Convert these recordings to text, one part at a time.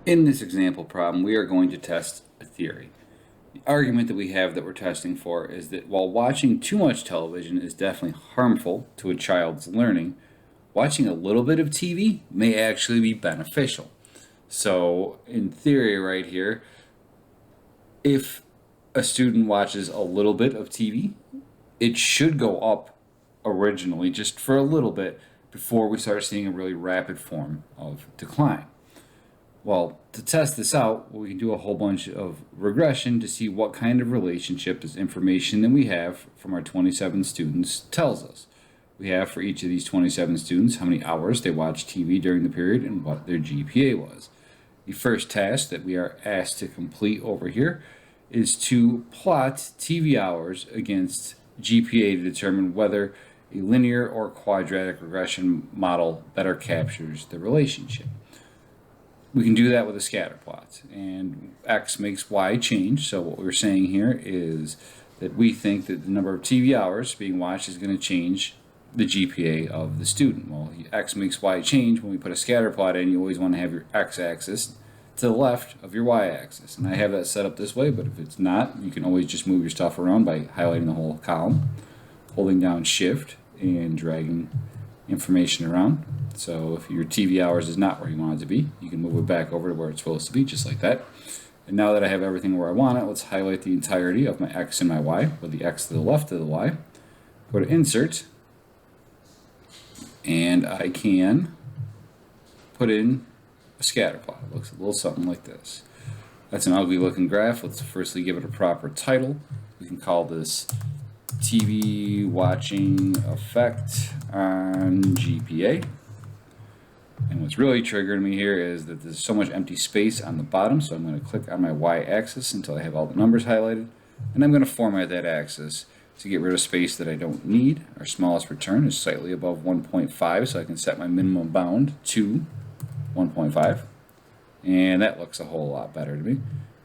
In this example problem, we are going to test a theory. The argument that we have that we're testing for is that while watching too much television is definitely harmful to a child's learning, watching a little bit of TV may actually be beneficial. So, in theory, right here, if a student watches a little bit of TV, it should go up originally just for a little bit before we start seeing a really rapid form of decline. Well, to test this out, we can do a whole bunch of regression to see what kind of relationship this information that we have from our 27 students tells us. We have for each of these 27 students how many hours they watched TV during the period and what their GPA was. The first task that we are asked to complete over here is to plot TV hours against GPA to determine whether a linear or quadratic regression model better captures the relationship. We can do that with a scatter plot, and x makes y change. So what we're saying here is that we think that the number of TV hours being watched is going to change the GPA of the student. Well, x makes y change. When we put a scatter plot in, you always want to have your x-axis to the left of your y-axis. And I have that set up this way, but if it's not, you can always just move your stuff around by highlighting the whole column, holding down shift, and dragging information around. So if your TV hours is not where you want it to be, you can move it back over to where it's supposed to be, just like that. And now that I have everything where I want it, let's highlight the entirety of my x and my y, with the x to the left of the y. Go to Insert, and I can put in a scatter plot. It looks a little something like this. That's an ugly looking graph. Let's firstly give it a proper title. We can call this TV watching effect on GPA. And what's really triggering me here is that there's so much empty space on the bottom, so I'm going to click on my y-axis until I have all the numbers highlighted, and I'm going to format that axis to get rid of space that I don't need. Our smallest return is slightly above 1.5, so I can set my minimum bound to 1.5, and that looks a whole lot better to me.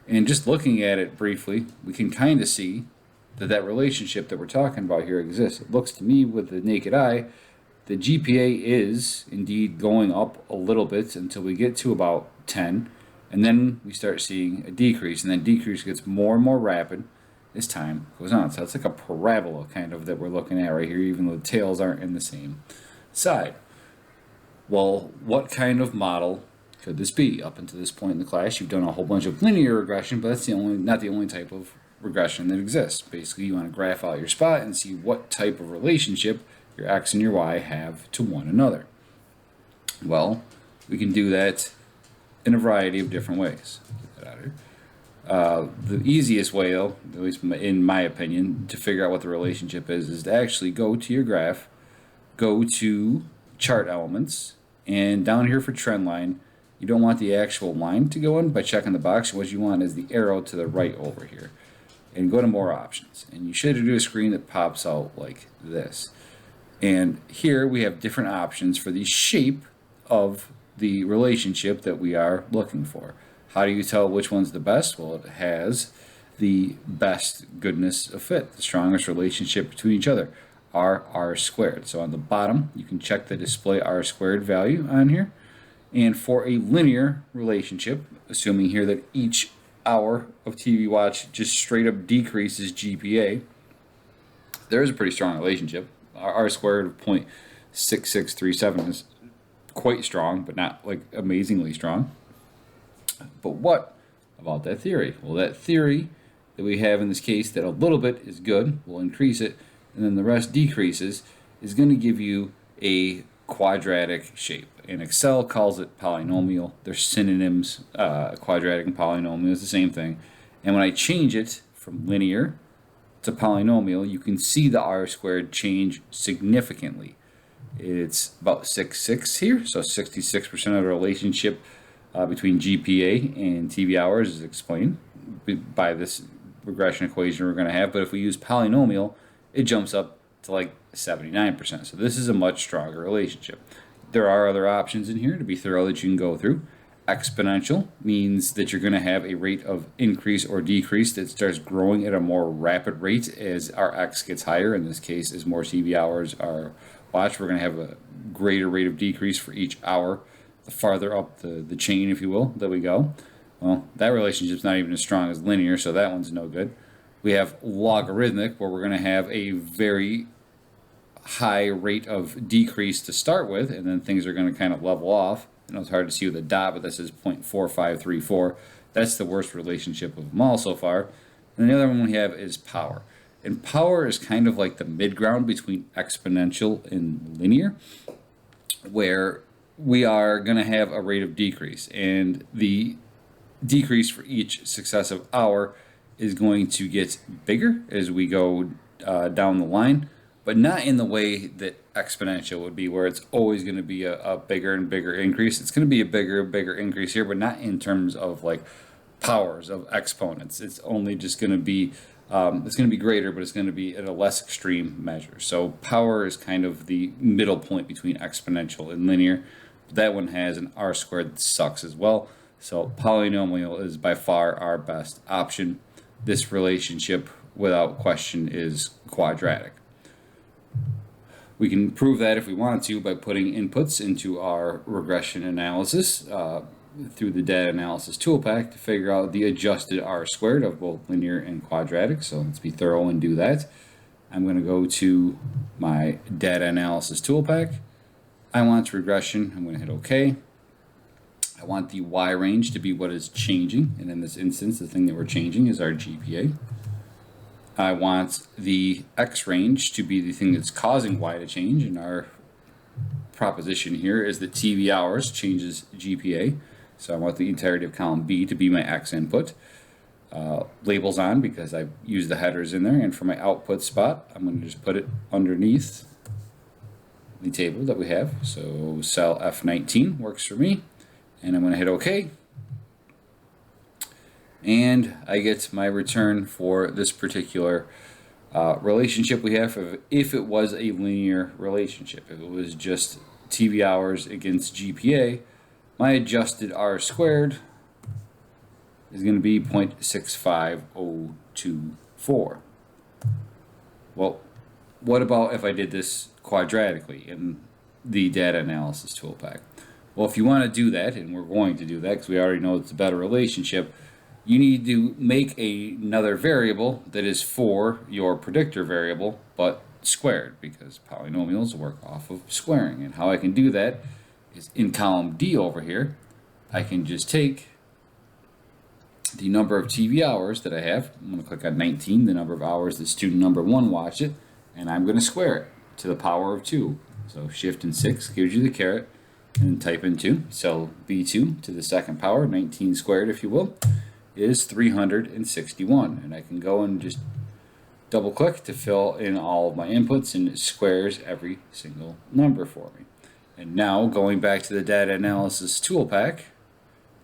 And just looking at it briefly, we can kind of see that relationship that we're talking about here exists. It looks to me with the naked eye, the GPA is indeed going up a little bit until we get to about 10, and then we start seeing a decrease, and then decrease gets more and more rapid as time goes on. So it's like a parabola kind of that we're looking at right here, even though the tails aren't in the same side. Well, what kind of model could this be? Up until this point in the class, you've done a whole bunch of linear regression, but that's not the only type of regression that exists. Basically, you want to graph out your spot and see what type of relationship your x and your y have to one another. Well, we can do that in a variety of different ways. Get that out of here. The easiest way, though, at least in my opinion, to figure out what the relationship is to actually go to your graph, go to chart elements, and down here for trend line, you don't want the actual line to go in by checking the box. What you want is the arrow to the right over here. And go to more options. And you should do a screen that pops out like this. And here we have different options for the shape of the relationship that we are looking for. How do you tell which one's the best? Well, it has the best goodness of fit, the strongest relationship between each other, r squared. So on the bottom, you can check the display r squared value on here. And for a linear relationship, assuming here that each hour of TV watch just straight up decreases GPA, there is a pretty strong relationship. R squared of 0.6637 is quite strong, but not like amazingly strong. But what about that theory? Well, that theory that we have in this case, that a little bit is good, we'll increase it, and then the rest decreases, is going to give you a quadratic shape. And Excel calls it polynomial. They're synonyms. Quadratic and polynomial is the same thing. And when I change it from linear to polynomial, you can see the r squared change significantly. It's about 6.6 here, so 66% of the relationship between GPA and TV hours is explained by this regression equation we're going to have. But if we use polynomial, it jumps up to like 79%. So this is a much stronger relationship. There are other options in here to be thorough that you can go through. Exponential means that you're going to have a rate of increase or decrease that starts growing at a more rapid rate as our x gets higher. In this case, as more TV hours are watched, we're going to have a greater rate of decrease for each hour farther up the chain, if you will, that we go. Well, that relationship's not even as strong as linear, so that one's no good. We have logarithmic, where we're going to have a very high rate of decrease to start with, and then things are going to kind of level off. I know it's hard to see with a dot, but this is 0.4534. That's the worst relationship of them all so far. And the other one we have is power. And power is kind of like the mid-ground between exponential and linear, where we are going to have a rate of decrease. And the decrease for each successive hour is going to get bigger as we go down the line, but not in the way that exponential would be, where it's always going to be a bigger and bigger increase. It's going to be a bigger and bigger increase here, but not in terms of like powers of exponents. It's only just going to be it's going to be greater, but it's going to be at a less extreme measure. So power is kind of the middle point between exponential and linear. That one has an r squared that sucks as well. So polynomial is by far our best option. This relationship, without question, is quadratic. We can prove that if we want to by putting inputs into our regression analysis through the data analysis toolpack to figure out the adjusted r squared of both linear and quadratic. So let's be thorough and do that. I'm going to go to my data analysis toolpack. I want regression. I'm going to hit OK. I want the y range to be what is changing, and in this instance the thing that we're changing is our GPA. I want the x range to be the thing that's causing y to change, and our proposition here is that TV hours changes GPA. So I want the entirety of column B to be my x input. Labels on because I've used the headers in there, and for my output spot I'm going to just put it underneath the table that we have. So cell F19 works for me, and I'm going to hit OK. And I get my return for this particular relationship we have if it was a linear relationship. If it was just TV hours against GPA, my adjusted r squared is going to be 0.65024. Well, what about if I did this quadratically in the data analysis toolpack? Well, if you want to do that, and we're going to do that because we already know it's a better relationship, you need to make another variable that is for your predictor variable, but squared, because polynomials work off of squaring. And how I can do that is in column D over here, I can just take the number of TV hours that I have. I'm going to click on 19, the number of hours that student number 1 watched it, and I'm going to square it to the power of 2. So shift and 6 gives you the caret, and type in 2. So B2 to the second power, 19 squared if you will, is 361. And I can go and just double click to fill in all of my inputs, and it squares every single number for me. And now going back to the data analysis toolpack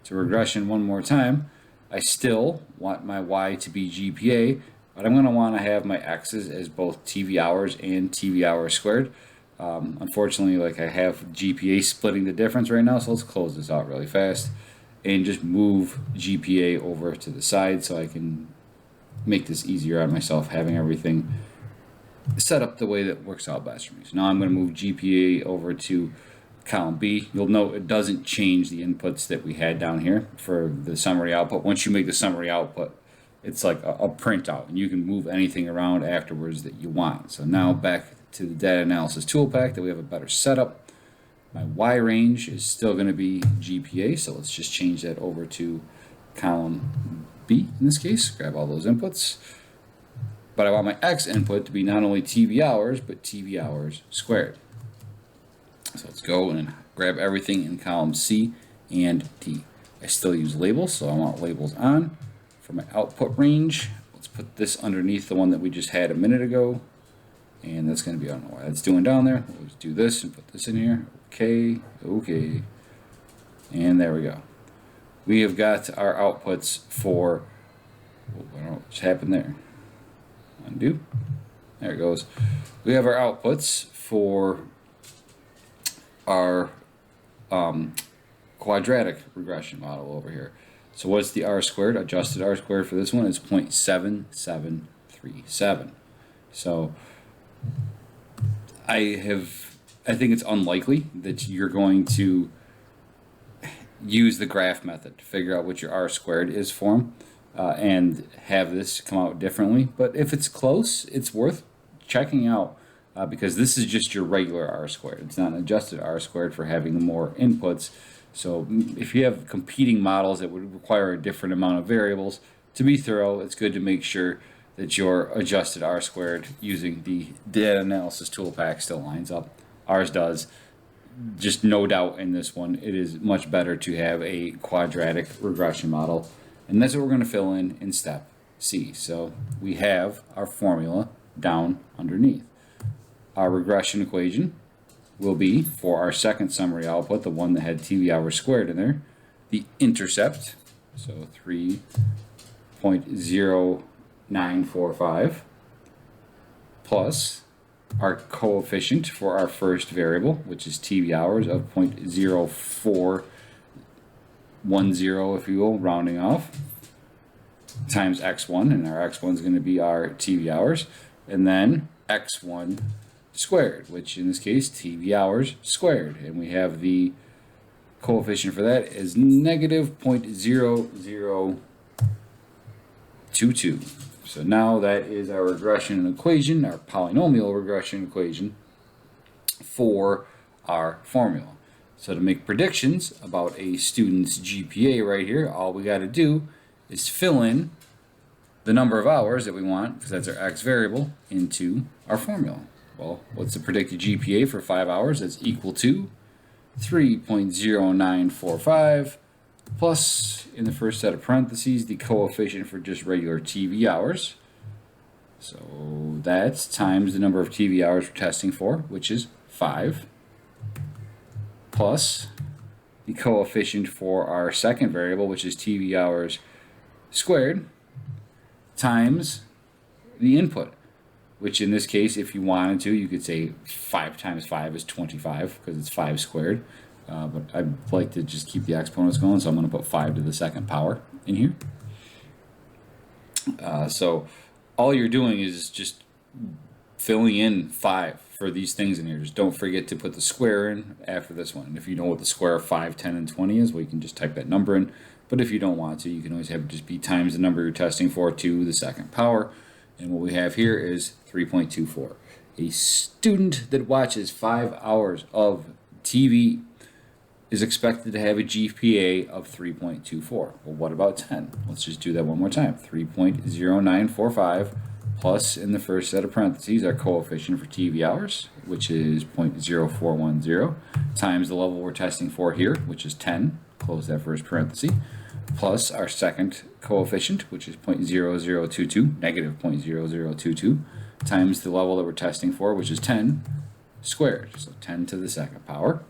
to regression one more time, I still want my y to be GPA, but I'm going to want to have my x's as both TV hours and TV hours squared. Unfortunately, like I have GPA splitting the difference right now, so let's close this out really fast and just move GPA over to the side so I can make this easier on myself, having everything set up the way that works out best for me. So now I'm going to move GPA over to column B. You'll note it doesn't change the inputs that we had down here for the summary output. Once you make the summary output, it's like a printout, and you can move anything around afterwards that you want. So now back to the data analysis toolpack that we have a better setup. My y range is still going to be GPA, so let's just change that over to column B in this case. Grab all those inputs. But I want my x input to be not only TV hours, but TV hours squared. So let's go and grab everything in column C and D. I still use labels, so I want labels on. For my output range, let's put this underneath the one that we just had a minute ago. And that's going to be, I don't know why that's doing down there. We'll just do this and put this in here. Okay, okay. And there we go. We have got our outputs for, I don't know what just happened there. Undo. There it goes. We have our outputs for our quadratic regression model over here. So what's the r squared? Adjusted r squared for this one is 0.7737. So I think it's unlikely that you're going to use the graph method to figure out what your r squared is for them, and have this come out differently. But if it's close, it's worth checking out, because this is just your regular r squared. It's not an adjusted r squared for having more inputs. So if you have competing models that would require a different amount of variables, to be thorough, it's good to make sure that your adjusted r squared using the data analysis tool pack still lines up. Ours does. Just no doubt in this one, it is much better to have a quadratic regression model. And that's what we're going to fill in step C. So we have our formula down underneath. Our regression equation will be, for our second summary output, the one that had TV hours squared in there, the intercept, so 3.0945, plus our coefficient for our first variable, which is TV hours of 0.0410, if you will, rounding off, times x1, and our x1 is going to be our TV hours, and then x1 squared, which in this case TV hours squared, and we have the coefficient for that is negative 0.0022. So now that is our regression equation, our polynomial regression equation for our formula. So to make predictions about a student's GPA right here, all we got to do is fill in the number of hours that we want, because that's our x variable, into our formula. Well, what's the predicted GPA for 5 hours? That's equal to 3.0945 plus, in the first set of parentheses, the coefficient for just regular TV hours. So that's times the number of TV hours we're testing for, which is 5, plus the coefficient for our second variable, which is TV hours squared, times the input, which in this case, if you wanted to, you could say 5 times 5 is 25, because it's 5 squared. But I'd like to just keep the exponents going, so I'm going to put 5 to the second power in here. So all you're doing is just filling in 5 for these things in here. Just don't forget to put the square in after this one. And if you know what the square of 5, 10, and 20 is, well, you can just type that number in. But if you don't want to, you can always have it just be times the number you're testing for to the second power. And what we have here is 3.24. A student that watches 5 hours of TV is expected to have a GPA of 3.24. Well, what about 10? Let's just do that one more time. 3.0945 plus, in the first set of parentheses, our coefficient for TV hours, which is 0.0410, times the level we're testing for here, which is 10, close that first parenthesis, plus our second coefficient, which is 0.0022, negative 0.0022, times the level that we're testing for, which is 10 squared, so 10 to the second power.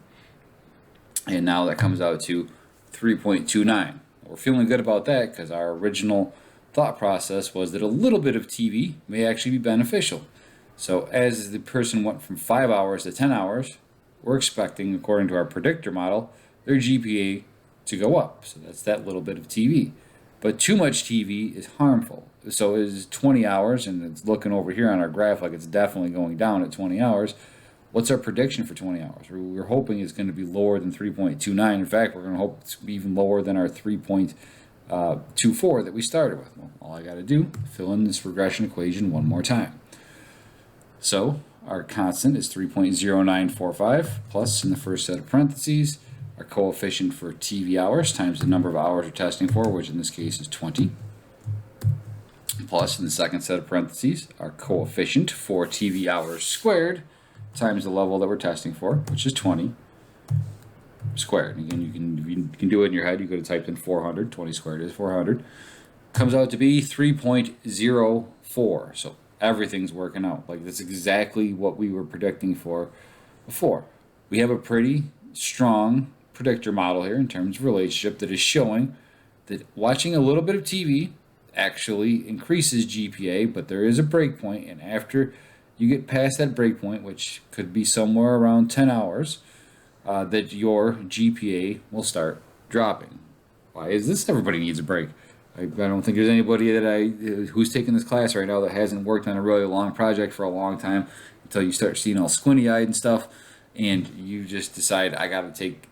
And now that comes out to 3.29. We're feeling good about that because our original thought process was that a little bit of TV may actually be beneficial. So as the person went from 5 hours to 10 hours, we're expecting, according to our predictor model, their GPA to go up. So that's that little bit of TV. But too much TV is harmful. So is 20 hours, and it's looking over here on our graph like it's definitely going down at 20 hours. What's our prediction for 20 hours? We're hoping it's going to be lower than 3.29. In fact, we're going to hope it's even lower than our 3.24 that we started with. Well, all I got to do, fill in this regression equation one more time. So our constant is 3.0945 plus, in the first set of parentheses, our coefficient for TV hours times the number of hours we're testing for, which in this case is 20, plus, in the second set of parentheses, our coefficient for TV hours squared times the level that we're testing for, which is 20 squared. And again, you can do it in your head. You could have typed in 400. 20 squared is 400. Comes out to be 3.04. So everything's working out. Like, that's exactly what we were predicting for before. We have a pretty strong predictor model here in terms of relationship that is showing that watching a little bit of TV actually increases GPA, but there is a breakpoint, and after you get past that breakpoint, which could be somewhere around 10 hours, that your GPA will start dropping. Why is this? Everybody needs a break. I don't think there's anybody who's taking this class right now that hasn't worked on a really long project for a long time until you start seeing all squinty-eyed and stuff, and you just decide, I got to take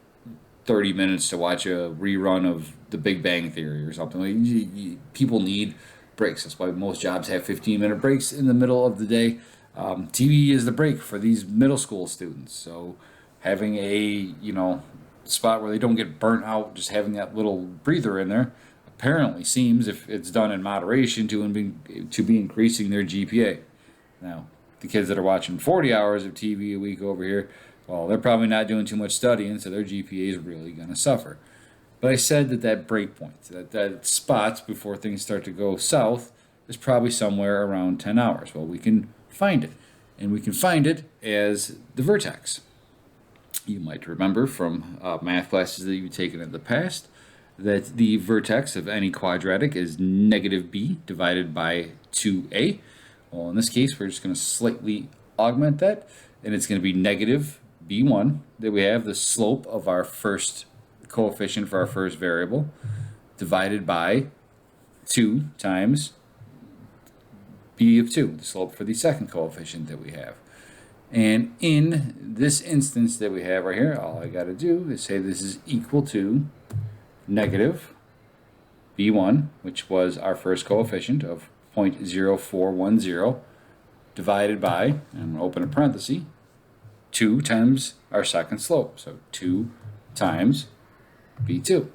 30 minutes to watch a rerun of The Big Bang Theory or something. People need breaks. That's why most jobs have 15-minute breaks in the middle of the day. TV is the break for these middle school students. So having a spot where they don't get burnt out, just having that little breather in there, apparently seems, if it's done in moderation, to be increasing their GPA. Now, the kids that are watching 40 hours of TV a week over here, well, they're probably not doing too much studying, so their GPA is really going to suffer. But I said that break point, that spot before things start to go south, is probably somewhere around 10 hours. Well, we can find it, and we can find it as the vertex. You might remember from math classes that you've taken in the past that the vertex of any quadratic is negative b divided by 2a. Well, in this case, we're just going to slightly augment that, and it's going to be negative b1 that we have, the slope of our first coefficient for our first variable, divided by 2 times b of 2, the slope for the second coefficient that we have. And in this instance that we have right here, all I got to do is say this is equal to negative b1, which was our first coefficient of 0.0410, divided by, and I'm going to open a parenthesis, 2 times our second slope, so 2 times b2.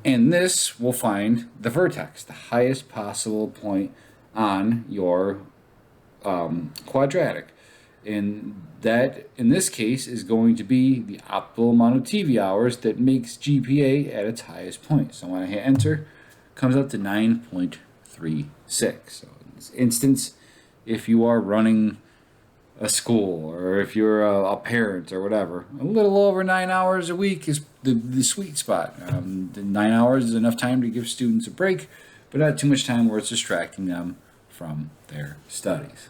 And this will find the vertex, the highest possible point on your quadratic. And that, in this case, is going to be the optimal amount of TV hours that makes GPA at its highest point. So when I hit enter, it comes up to 9.36. So in this instance, if you are running a school, or if you're a parent or whatever, a little over 9 hours a week is the sweet spot. The 9 hours is enough time to give students a break, but not too much time where it's distracting them from their studies.